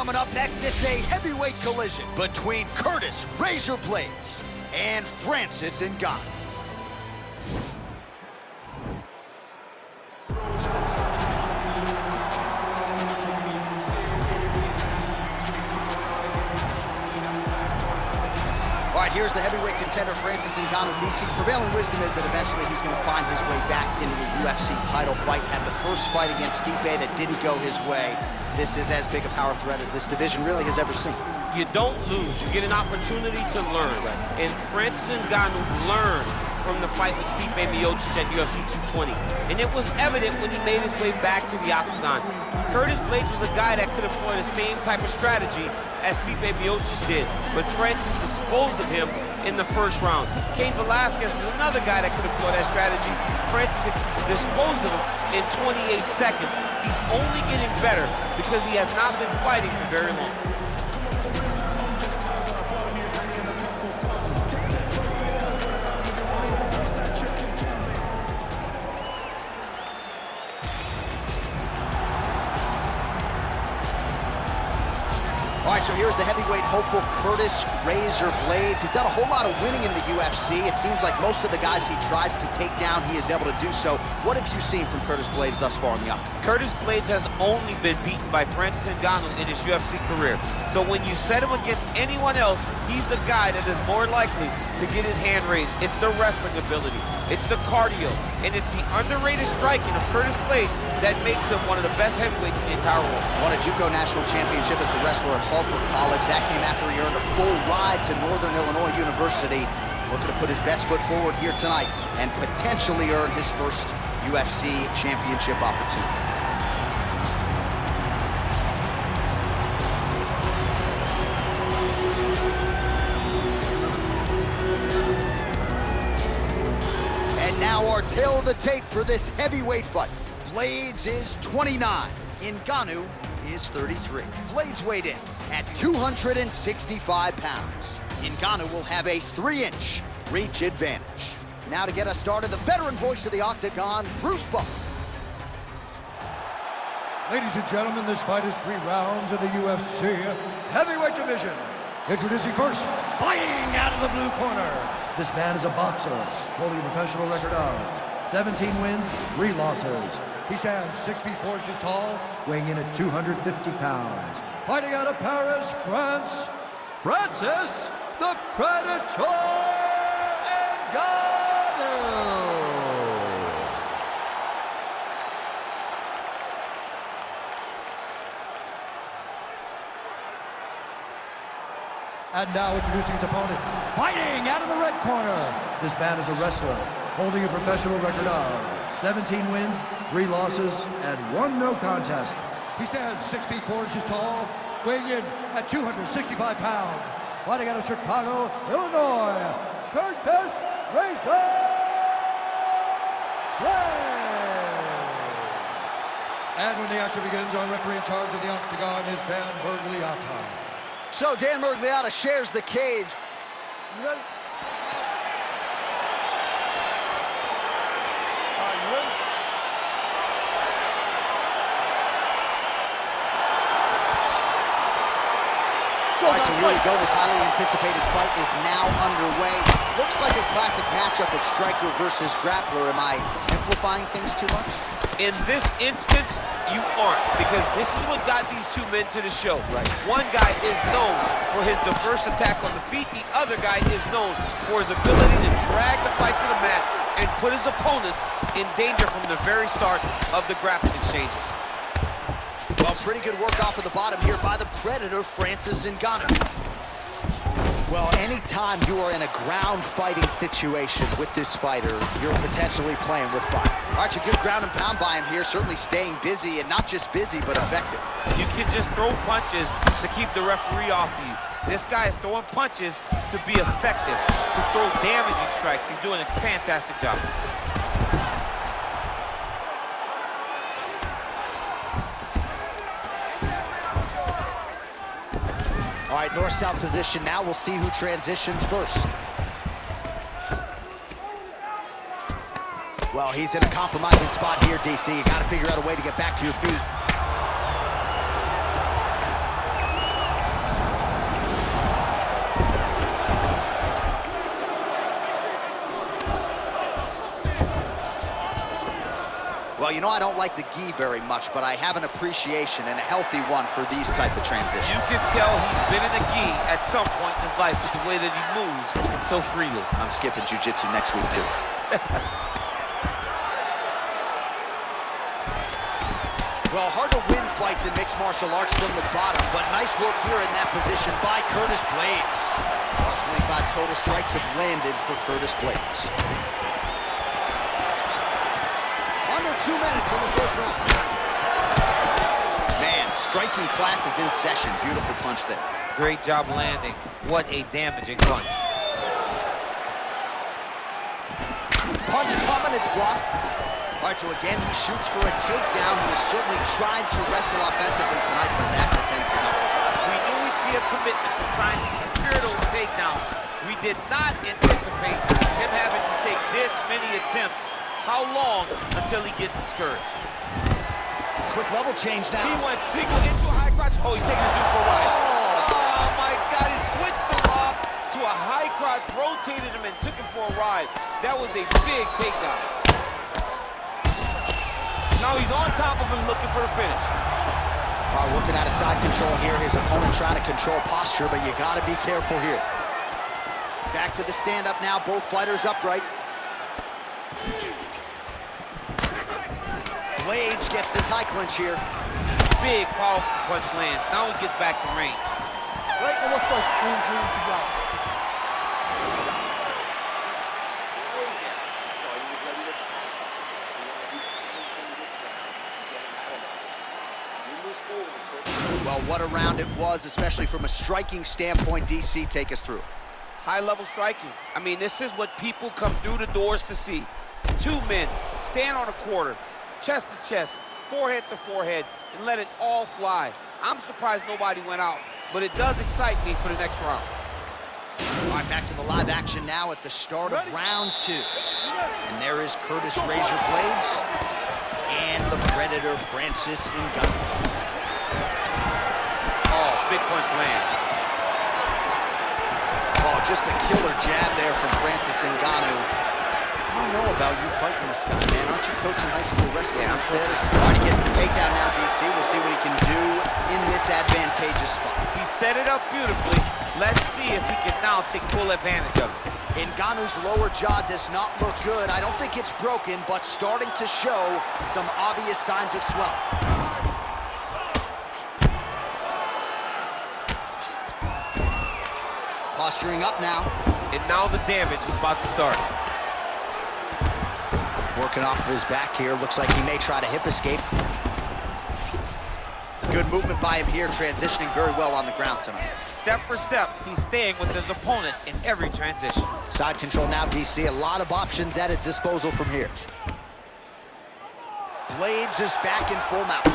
Coming up next, it's a heavyweight collision between Curtis Razor Blaydes and Francis Ngannou. All right, here's the heavyweight contender, Francis Ngannou. DC, prevailing wisdom is that eventually he's going to find his way back into the UFC title fight. Had the first fight against Stipe that didn't go his way. This is as big a power threat as this division really has ever seen. You don't lose. You get an opportunity to learn. And Francis Ngannou learned from the fight with Stipe Miocic at UFC 220. And it was evident when he made his way back to the octagon. Curtis Blaydes was a guy that could employ the same type of strategy as Stipe Miocic did, but Francis disposed of him in the first round. Cain Velasquez is another guy that could employ that strategy. Francis disposed of him in 28 seconds. He's only getting better because he has not been fighting for very long. All right, so here's the heavyweight hopeful, Curtis Razor Blaydes. He's done a whole lot of winning in the UFC. It seems like most of the guys he tries to take down, he is able to do so. What have you seen from Curtis Blaydes thus far in the octagon? Curtis Blaydes has only been beaten by Francis Ngannou in his UFC career. So when you set him against anyone else, he's the guy that is more likely to get his hand raised. It's the wrestling ability, it's the cardio, and it's the underrated striking of Curtis Blaydes that makes him one of the best heavyweights in the entire world. Won a JUCO national championship as a wrestler at Harper College. That came after he earned a full ride to Northern Illinois University. Looking to put his best foot forward here tonight and potentially earn his first UFC championship opportunity. And now our tail of the tape for this heavyweight fight. Blaydes is 29. Ngannou is 33. Blaydes weighed in at 265 pounds. Ngannou will have a 3-inch reach advantage. Now to get us started, the veteran voice of the octagon, Bruce Buffer. Ladies and gentlemen, this fight is 3 rounds in the UFC heavyweight division. Introducing first, fighting out of the blue corner. This man is a boxer, holding a professional record of 17 wins, 3 losses. He stands 6 feet 4 inches tall, weighing in at 250 pounds. Fighting out of Paris, France, Francis the Predator Ngannou. And now introducing his opponent, fighting out of the red corner. This man is a wrestler, holding a professional record of 17 wins, 3 losses, and 1 no contest. He stands 6 feet 4 inches tall, weighing in at 265 pounds. Fighting out of Chicago, Illinois, Curtis Razor Blaydes. And when the action begins, our referee in charge of the octagon is Dan Bergliata. So Dan Bergliata shares the cage. All right, so here we go. This highly anticipated fight is now underway. Looks like a classic matchup of striker versus grappler. Am I simplifying things too much? In this instance, you aren't, because this is what got these 2 men to the show. Right. One guy is known for his diverse attack on the feet. The other guy is known for his ability to drag the fight to the mat and put his opponents in danger from the very start of the grappling exchanges. Well, pretty good work off of the bottom here by the Predator, Francis Ngannou. Well, anytime you are in a ground fighting situation with this fighter, you're potentially playing with fire. All right, a good ground and pound by him here, certainly staying busy, and not just busy, but effective. You can just throw punches to keep the referee off of you. This guy is throwing punches to be effective, to throw damaging strikes. He's doing a fantastic job. All right, north-south position now. We'll see who transitions first. Well, he's in a compromising spot here, DC. You got to figure out a way to get back to your feet. you know I don't like the gi very much, but I have an appreciation and a healthy one for these type of transitions. You can tell he's been in the gi at some point in his life with the way that he moves so freely. I'm skipping jiu-jitsu next week, too. Well, hard to win fights in mixed martial arts from the bottom, but nice work here in that position by Curtis Blaydes. Well, 25 total strikes have landed for Curtis Blaydes. Under 2 minutes in the first round. Man, striking class is in session. Beautiful punch there. Great job landing. What a damaging punch. Punch coming, it's blocked. All right, so again, he shoots for a takedown. He has certainly tried to wrestle offensively tonight, but that attempt did not work. We knew we'd see a commitment to trying to secure those takedowns. We did not anticipate him having to take this many attempts. How long until he gets discouraged? Quick level change now. He went single into a high crotch. Oh, he's taking his dude for a ride. Oh, my God, he switched the lock to a high crotch, rotated him, and took him for a ride. That was a big takedown. Now he's on top of him looking for the finish. Working out of side control here. His opponent trying to control posture, but you got to be careful here. Back to the stand-up now. Both fighters upright. Blaydes gets the tie clinch here. Big, powerful punch lands. Now he gets back to range. Right, and what's that screen clean to drop? Well, what a round it was, especially from a striking standpoint. DC, take us through. High-level striking. I mean, this is what people come through the doors to see. Two men stand on a quarter, chest to chest, forehead to forehead, and let it all fly. I'm surprised nobody went out, but it does excite me for the next round. All right, back to the live action now at the start of round 2. And there is Curtis Razor Blaydes and the Predator Francis Ngannou. Oh, big punch land. Oh, just a killer jab there from Francis Ngannou. I don't know about you fighting this guy, man. Aren't you coaching high school wrestling instead? All right, he gets the takedown now, DC. We'll see what he can do in this advantageous spot. He set it up beautifully. Let's see if he can now take full advantage of it. Ngannou's lower jaw does not look good. I don't think it's broken, but starting to show some obvious signs of swelling. Posturing up now. And now the damage is about to start. Working off of his back here. Looks like he may try to hip escape. Good movement by him here, transitioning very well on the ground tonight. Step for step, he's staying with his opponent in every transition. Side control now, DC. A lot of options at his disposal from here. Blaydes is back in full mount.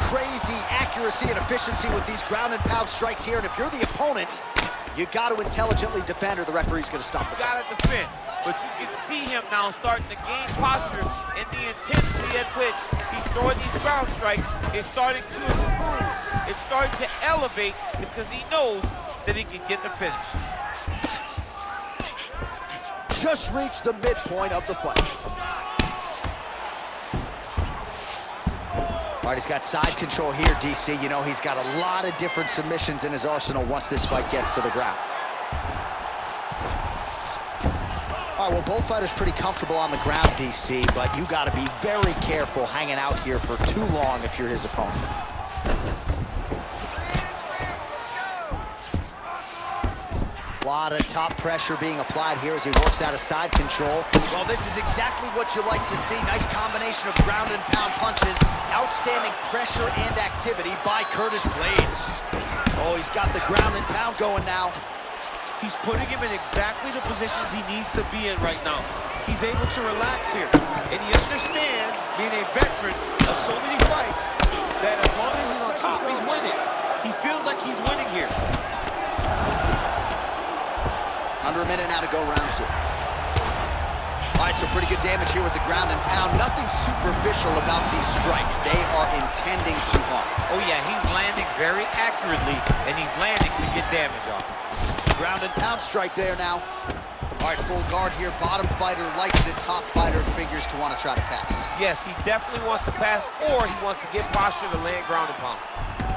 Crazy accuracy and efficiency with these ground and pound strikes here. And if you're the opponent, you got to intelligently defend or the referee's going to stop the fight. Got to defend, but you can see him now starting to gain posture, and the intensity at which he's throwing these ground strikes is starting to improve. It's starting to elevate because he knows that he can get the finish. Just reached the midpoint of the fight. All right, he's got side control here, DC. You know, he's got a lot of different submissions in his arsenal once this fight gets to the ground. All right, well, both fighters pretty comfortable on the ground, DC, but you got to be very careful hanging out here for too long if you're his opponent. A lot of top pressure being applied here as he works out of side control. Well, this is exactly what you like to see. Nice combination of ground and pound punches. Outstanding pressure and activity by Curtis Blaydes. Oh, he's got the ground and pound going now. He's putting him in exactly the positions he needs to be in right now. He's able to relax here. And he understands, being a veteran of so many fights, that as long as he's on top, he's winning. He feels like he's winning here. Under a minute now to go round 2. All right, so pretty good damage here with the ground and pound. Nothing superficial about these strikes. They are intending to harm. Oh yeah, he's landing very accurately, and he's landing to get damage off. Ground and pound strike there now. All right, full guard here. Bottom fighter likes it. Top fighter figures to want to try to pass. Yes, he definitely wants to pass, or he wants to get posture to land ground and pound.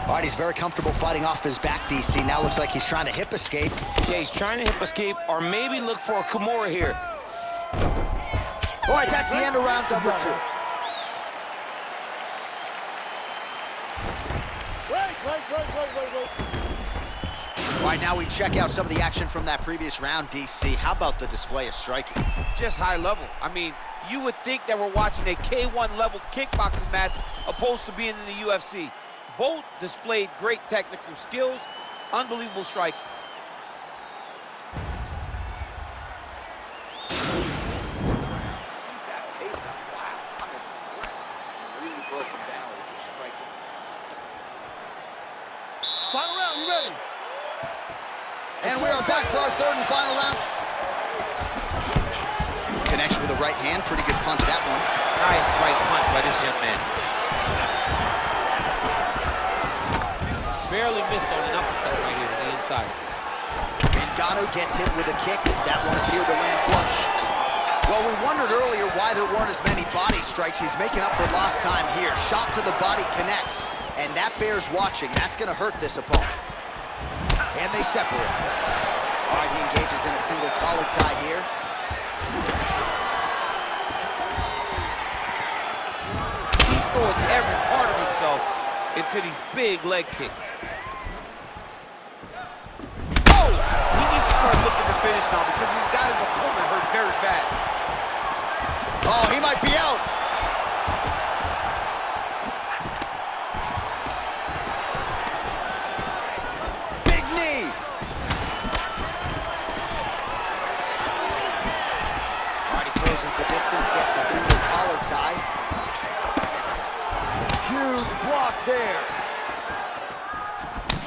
All right, he's very comfortable fighting off his back, DC. Now looks like he's trying to hip escape. Yeah, he's trying to hip escape, or maybe look for a Kimura here. All right, that's the end of round number 2. Wait. All right, now we check out some of the action from that previous round, DC. How about the display of striking? Just high level. I mean, you would think that we're watching a K1 level kickboxing match opposed to being in the UFC. Both displayed great technical skills, unbelievable striking. Final round, you ready? And we are back for our third and final round. Connects with a right hand. Pretty good punch, that one. Nice right punch by this young man. Barely missed on an uppercut right here to the inside. Ngannou gets hit with a kick. That one appeared to land flush. Well, we wondered earlier why there weren't as many body strikes. He's making up for lost time here. Shot to the body connects, and that bears watching. That's going to hurt this opponent. And they separate. All right, he engages in a single collar tie here. He's throwing every part of himself into these big leg kicks. Oh! He needs to start looking to finish now because he's got his opponent hurt very bad. Oh, he might be out. Big knee. All right, he closes the distance, gets the single collar tie. Huge block there.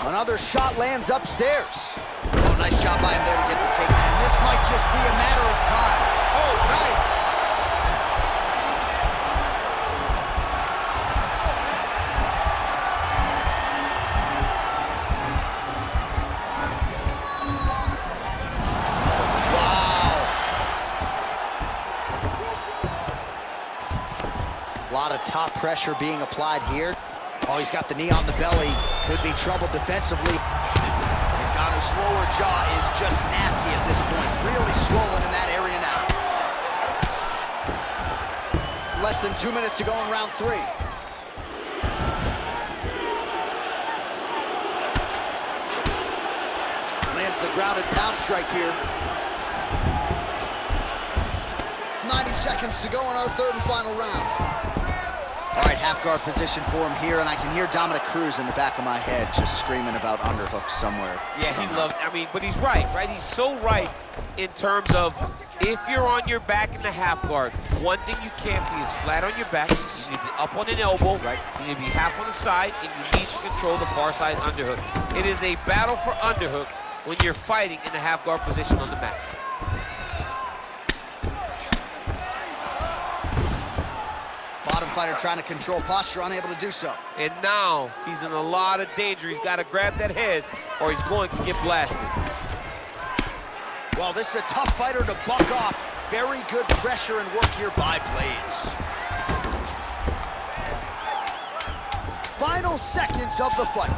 Another shot lands upstairs. Oh, nice job by him there to get the takedown. This might just be a matter of time. Oh, nice. A lot of top pressure being applied here. Oh, he's got the knee on the belly. Could be trouble defensively. Ngannou's lower jaw is just nasty at this point. Really swollen in that area now. Less than 2 minutes to go in round 3. Lands the grounded pound strike here. 90 seconds to go in our third and final round. All right, half guard position for him here, and I can hear Dominic Cruz in the back of my head just screaming about underhooks somewhere. Yeah, he loved, I mean, but he's right? He's so right in terms of if you're on your back in the half guard, one thing you can't be is flat on your back. You need to be up on an elbow. Right. You need to be half on the side, and you need to control the far side underhook. It is a battle for underhook when you're fighting in the half guard position on the mat. Bottom fighter trying to control posture, unable to do so. And now he's in a lot of danger. He's got to grab that head or he's going to get blasted. Well, this is a tough fighter to buck off. Very good pressure and work here by Blaydes. Final seconds of the fight.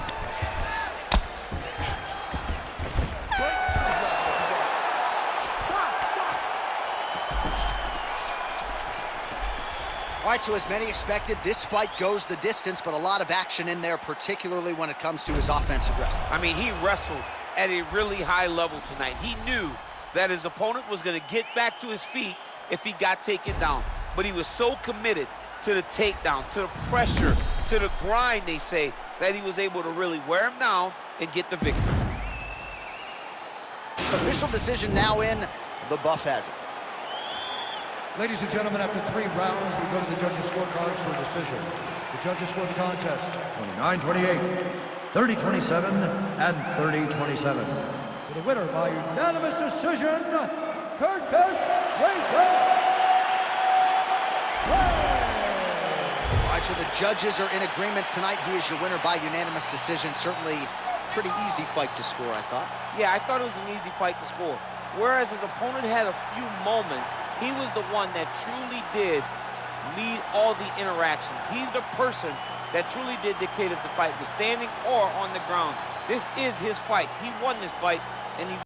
All right, so as many expected, this fight goes the distance, but a lot of action in there, particularly when it comes to his offensive wrestling. I mean, he wrestled at a really high level tonight. He knew that his opponent was going to get back to his feet if he got taken down. But he was so committed to the takedown, to the pressure, to the grind, they say, that he was able to really wear him down and get the victory. Official decision now in. The buff has it. Ladies and gentlemen, after 3 rounds, we go to the judges' scorecards for a decision. The judges scored the contest 29-28, 30-27, and 30-27. For the winner by unanimous decision, Curtis Blaydes. All right, so the judges are in agreement tonight. He is your winner by unanimous decision. Certainly pretty easy fight to score, I thought. Yeah, I thought it was an easy fight to score. Whereas his opponent had a few moments, he was the one that truly did lead all the interactions. He's the person that truly did dictate if the fight was standing or on the ground. This is his fight. He won this fight, and he